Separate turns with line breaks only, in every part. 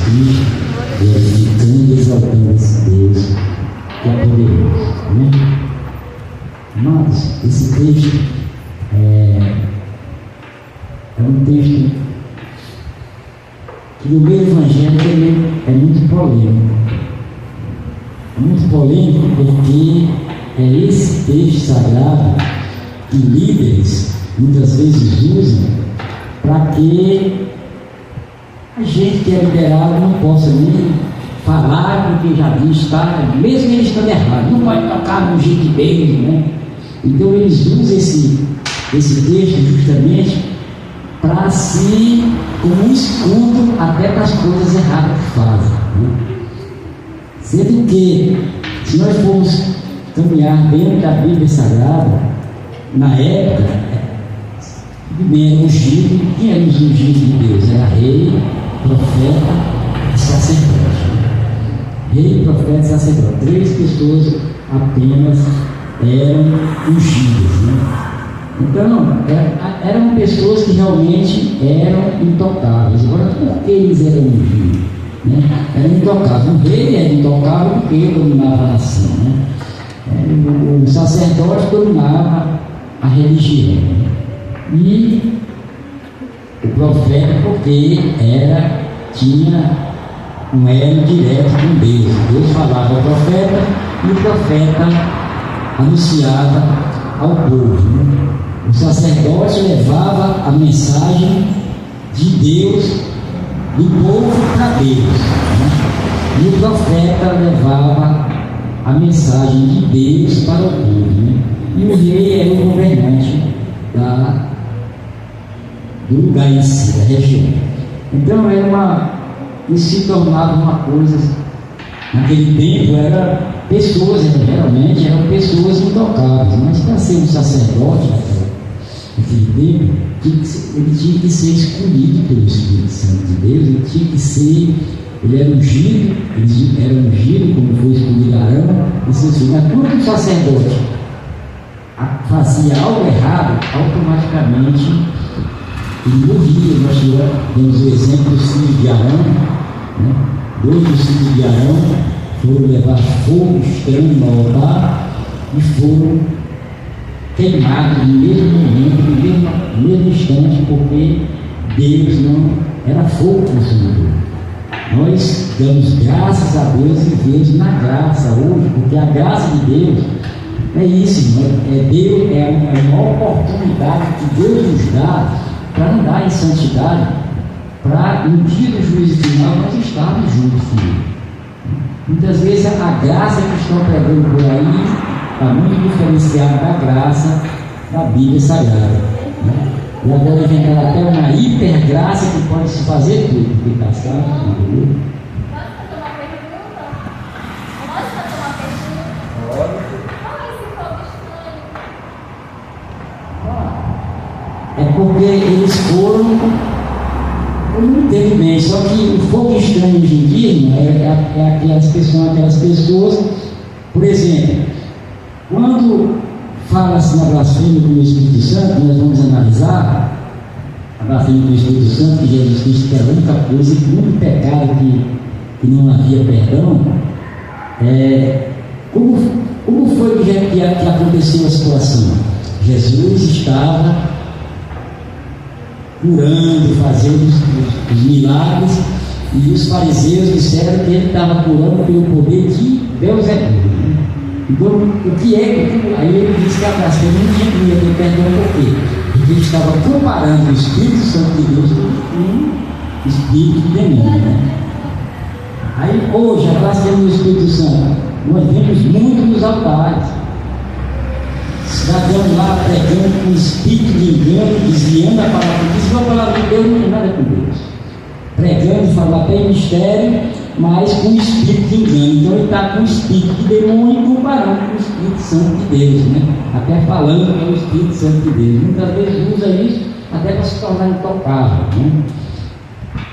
Cristo, glorificando e exaltando esse Deus que é poderoso, né? Mas esse texto é um texto que no meio evangélico é muito polêmico. É muito polêmico porque é esse texto sagrado que líderes muitas vezes usam para que a gente que é liderado não possa nem falar porque já disse, tá? Mesmo eles estando errados, não pode tocar no jeito deles, né? Então eles usam esse texto justamente para si como um escudo até para as coisas erradas que fazem, né? Sendo que, se nós formos caminhar dentro da Bíblia Sagrada, na época, era ungido, quem era os ungidos de Deus? Era rei, profeta e sacerdote. Rei, profeta e sacerdote. 3 pessoas apenas eram ungidas, né? Então, eram pessoas que realmente eram intocáveis. Agora, por que eles eram ungidos? Né? Eram intocáveis. O rei era intocável porque ele dominava a nação, né? O sacerdote dominava a religião, né? E o profeta porque tinha um elo direto com Deus. Deus falava ao profeta e o profeta anunciava ao povo, né? O sacerdote levava a mensagem de Deus do povo para Deus, né? E o profeta levava a mensagem de Deus para o povo, né? E o rei era o governante do lugar em si, da região. Então isso se tornava uma coisa, naquele tempo geralmente eram pessoas intocáveis, mas para ser um sacerdote naquele tempo, ele tinha que ser escolhido pelo Espírito Santo de Deus, ele era ungido, como foi escolhido Arão, e seus filhos. Mas quando o sacerdote fazia algo errado, automaticamente ele morria. Nós temos o exemplo dos filhos de Arão, né? 2 dos filhos de Arão foram levar fogo estranho no altar e foram queimados no mesmo momento, no mesmo instante, porque Deus não era fogo consumidor. Nós damos graças a Deus e vivemos na graça hoje, porque a graça de Deus é isso, Deus é uma oportunidade que Deus nos dá para andar em santidade, para no dia do juízo final nós estarmos juntos com Ele. Muitas vezes a graça que estão pregando por aí está muito diferenciada da graça da Bíblia Sagrada, né? E agora inventaram até uma hipergraça que pode se fazer tudo, porque cascado, entendeu? É porque eles foram, eu não entendo bem, só que o fogo estranho hoje em dia é aquelas pessoas, por exemplo, quando fala-se na blasfêmia com o Espírito Santo, nós vamos analisar a blasfêmia com o Espírito Santo, que Jesus Cristo que era a única coisa, que o único pecado que não havia perdão. Como foi que aconteceu a situação? Jesus estava curando, fazendo os milagres, e os fariseus disseram que ele estava curando pelo poder de Deus é Deus. Então, o que é? Aí ele disse que a blasfêmia não ia ter perdão, por quê? Porque ele estava comparando o Espírito Santo de Deus com o Espírito de demônio, né? Aí hoje a blasfêmia do Espírito Santo, nós vemos muito nos altares, cidadão lá pregando com espírito de engano, desviando a palavra de Deus. A palavra de Deus não tem nada com Deus, pregando, falando até em mistério, mas com espírito de engano. Então ele está com o espírito de demônio comparando com o Espírito Santo de Deus, né? Até falando que é o Espírito Santo de Deus. Muitas vezes usa isso até para se tornar intocável, né?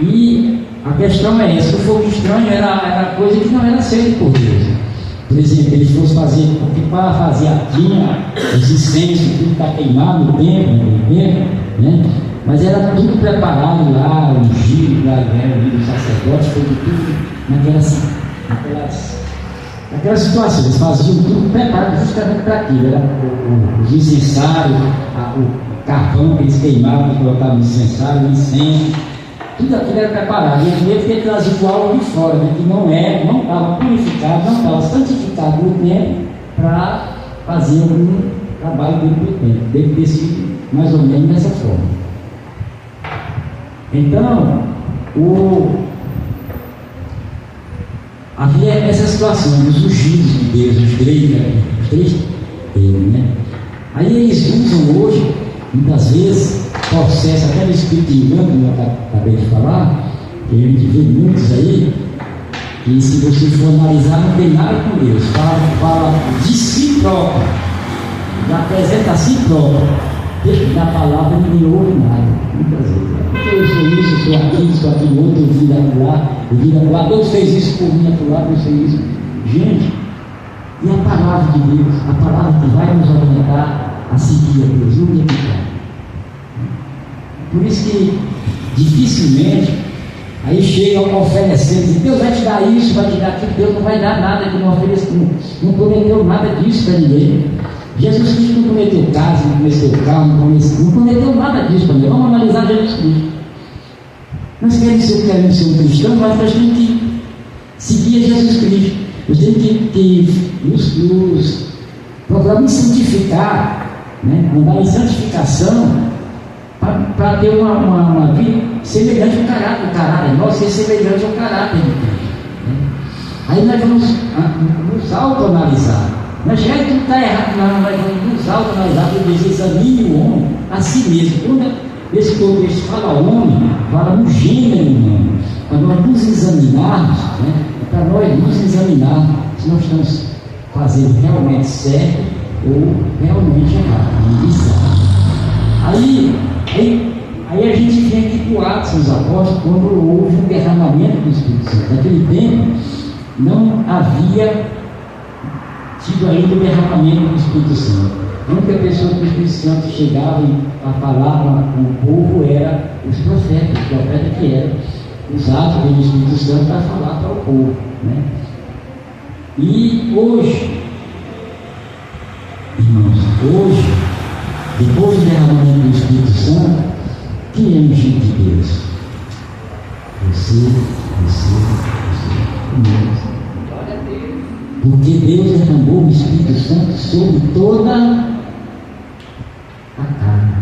E a questão é essa: o fogo estranho era coisa que não era aceita por Deus. Por exemplo, eles fossem fazer, porque para fazer tinha os incêndios, tudo está queimado no templo, né? Mas era tudo preparado lá, ungido, Galho reunido, os sacerdotes, foi de tudo naquelas situações. Eles faziam tudo preparado justamente para aquilo. Era os incensários, o carvão que eles queimavam e colocavam no incensário, o incenso, tudo aquilo era preparado. E eles teve que trazer algo de fora, né, que não estava purificado, não estava santificado no tempo para fazer algum trabalho dentro do tempo. Deve ter sido mais ou menos dessa forma. Então, havia essa situação dos ungidos de Deus, os três Deus, né? Aí eles usam hoje, muitas vezes, processo até do Espírito de engano, como eu acabei de falar, que a gente vê muitos aí, que se você for analisar, não tem nada com Deus, fala de si próprio, apresenta a si próprio. Da palavra ninguém ouve nada, muitas vezes. Porque eu sou isso, eu sou aquilo, sou aquilo outro, eu vim da lá, Deus fez isso por mim, Deus fez isso. Gente, e a palavra de Deus, a palavra que vai nos orientar a seguir a Deus, onde é que está? Por isso que dificilmente aí chegam oferecendo, e Deus vai te dar isso, vai te dar aquilo, Deus não vai dar nada, que não ofereceu, não prometeu nada disso para ninguém. Jesus Cristo não prometeu casa, não prometeu carro, não prometeu nada disso para ninguém. Vamos analisar Jesus Cristo. Nós queremos ser um cristão, mas nós temos que seguir a Jesus Cristo. Nós temos que nos procurar nos santificar, né? Andar em santificação para ter uma vida semelhante ao caráter nosso, ser semelhante ao caráter de Cristo, né? Aí nós vamos nos autoanalisar. Mas já que tudo está errado, nós vamos nos autoanalisar, porque diz: examine o homem a si mesmo. Quando esse contexto fala homem, fala no gênero humano. Para nós nos examinarmos, né? Para nós nos examinarmos se nós estamos fazendo realmente certo ou realmente errado. Aí a gente vem aqui para o Atos dos Apóstolos, quando houve um derramamento do Espírito Santo. Naquele tempo não havia tido ainda o derramamento do Espírito Santo. A única pessoa que o Espírito Santo chegava a falar com o povo era os profetas que eram usados pelo Espírito Santo para falar para o povo, né? E hoje, irmãos, depois do derramamento do Espírito Santo, quem é ungido de Deus? Você. Porque Deus derramou o Espírito Santo sobre toda a carne.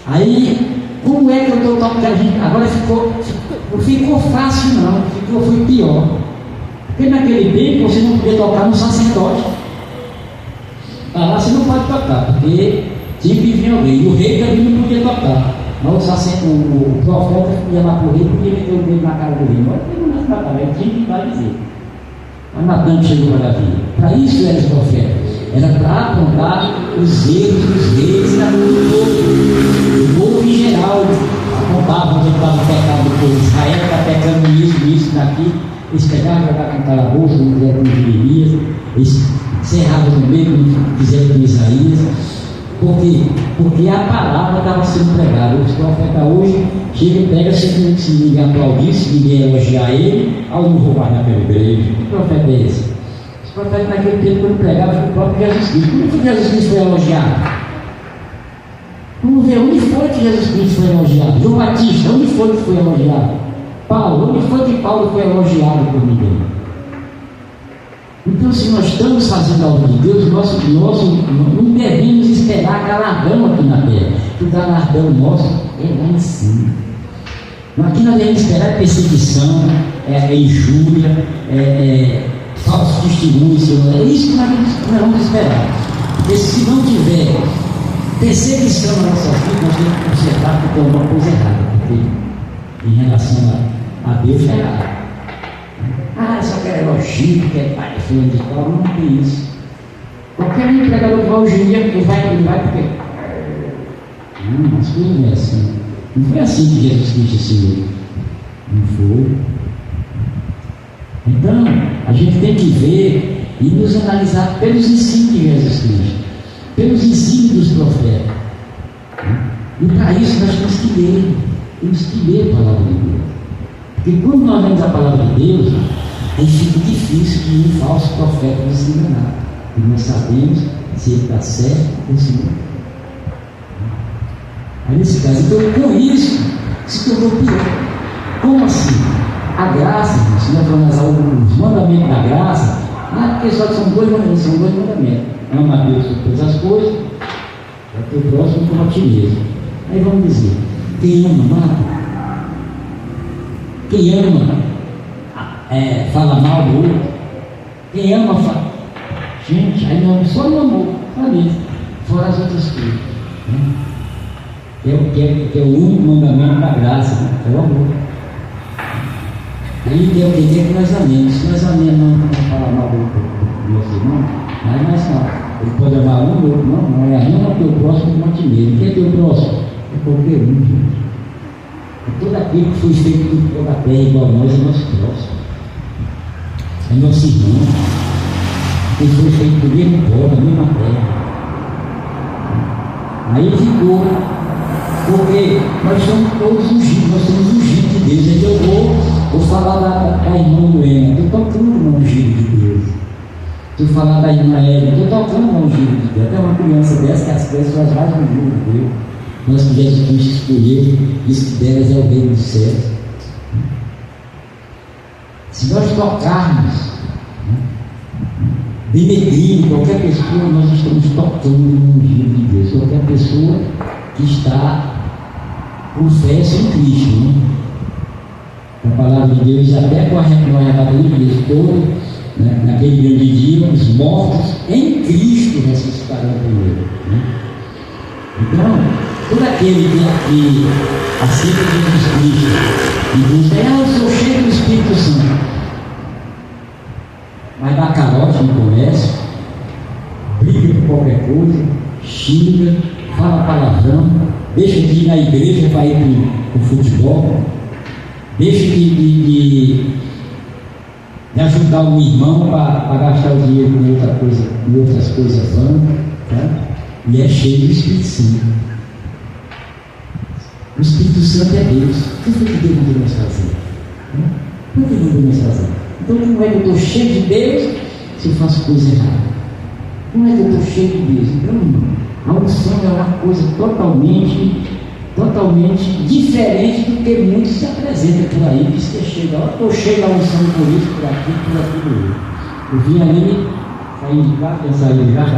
Aí, como é que eu estou tocando a gente? Agora ficou fácil, não, foi pior. Porque naquele tempo você não podia tocar no sacerdote. Lá você não pode tocar, porque tinha que vir alguém. E o rei também não podia tocar. Mas o profeta ia lá para o rei, podia meter o dedo na cara do rei. Mas ele não tratava, ele tinha que ir lá dizer. Mas Natan chegou para Davi. Para isso eram os profetas. Era para apontar os erros dos reis e da do povo. O povo em geral apontava onde estava o pecado do povo. Israel está pecando nisso, naquilo. Eles pegavam para com calabouço, não fizeram com Jeremias. Eles cerravam no meio, não fizeram com Isaías. Por quê? Porque a palavra estava sendo pregada. Os profetas hoje chegam e pegam, se ninguém aplaudir, se ninguém elogiar ele, ao não roubar naquela igreja. Que profeta é esse? Os profetas naquele tempo, quando pregavam, o próprio Jesus Cristo. Como foi que Jesus Cristo foi elogiado? Vamos ver, onde foi que Jesus Cristo foi elogiado? João Batista, onde foi que foi elogiado? Paulo, onde foi que Paulo foi elogiado por ninguém? Então, se nós estamos fazendo a obra de Deus, nós não devemos esperar galardão aqui na terra. O galardão nosso é lá em cima. Aqui nós devemos esperar perseguição, injúria, falsos testemunhos. É isso que nós vamos esperar. Porque se não tiver perseguição na nossa vida, nós temos que consertar porque tem alguma coisa errada. Porque em relação a Deus é errado. Só quer elogio, quer pai, filho de tal, não tem isso. Qualquer empregador que vai hoje em dia, ele vai porque. Não, as coisas não é assim. Não foi assim que Jesus Cristo ensinou. Não foi. Então, a gente tem que ver e nos analisar pelos ensinos de Jesus Cristo, pelos ensinos dos profetas. E para isso nós temos que ler. temos que ler a palavra de Deus. Porque quando nós lemos a palavra de Deus, aí fica difícil de um falso profeta nos enganar. E nós sabemos se ele está certo ou se não. Aí nesse caso, então com isso, se tornou pior. Como assim? A graça, se nós vamos os mandamentos da graça, não é porque só são dois mandamentos. Ama a Deus sobre todas as coisas, é o teu próximo como a ti mesmo. Aí vamos dizer, quem ama mata. Quem ama fala mal do outro. Quem ama fala. Gente, aí não, só no amor, sabe? Fora as outras coisas. Né? Que é o único mandamento da graça, né? É o amor. Aí tem o que nós amemos. Se nós amemos, não falar mal do nosso irmão, mas não. Ele pode amar um ou outro, não é ainda o teu próximo como a ti mesmo. Quem é teu próximo? É qualquer um, gente. É todo aquele que foi feito por toda a terra igual a nós, é nosso próximo. É nosso irmão. Ele foi feito do mesmo pó, da mesma terra. Aí ficou, porque nós somos todos ungidos, nós somos ungidos de Deus. Então eu vou falar da irmã Luena, estou tocando no ungido de Deus. Tu falar da irmã Érica, estou tocando no ungido de Deus. Até uma criança dessa, que as pessoas mais ungidas de Deus. Nós que Jesus Cristo escolheu, diz que delas é o reino dos céus. Se nós tocarmos, denegrindo qualquer pessoa, nós estamos tocando no ungido de Deus. Qualquer pessoa que está confessa em Cristo. Né? A palavra de Deus, até com a arrebatamento de Deus todo, né? Naquele grande dia, os mortos em Cristo ressuscitarão primeiro. Né? Então, todo aquele que aceita Jesus Cristo e diz, eu sou cheio do Espírito Santo, mas dá calote no comércio, briga por qualquer coisa, xinga, fala palavrão, deixa de ir na igreja para ir para o futebol, deixa de ajudar um irmão para gastar o dinheiro com outras coisas vãs, tá? E é cheio do Espírito Santo. O Espírito Santo é Deus. O que foi que Deus mandou nós fazer? Por que mandou nós fazer? Então, como é que eu estou cheio de Deus se eu faço coisa errada? Como é que eu estou cheio de Deus? Então, a unção é uma coisa totalmente diferente do que muitos se apresentam por aí, diz que é cheio. Eu estou cheio da unção por isso, por aquilo, por aquilo. Eu vim ali, saí de cá, pensar de cá.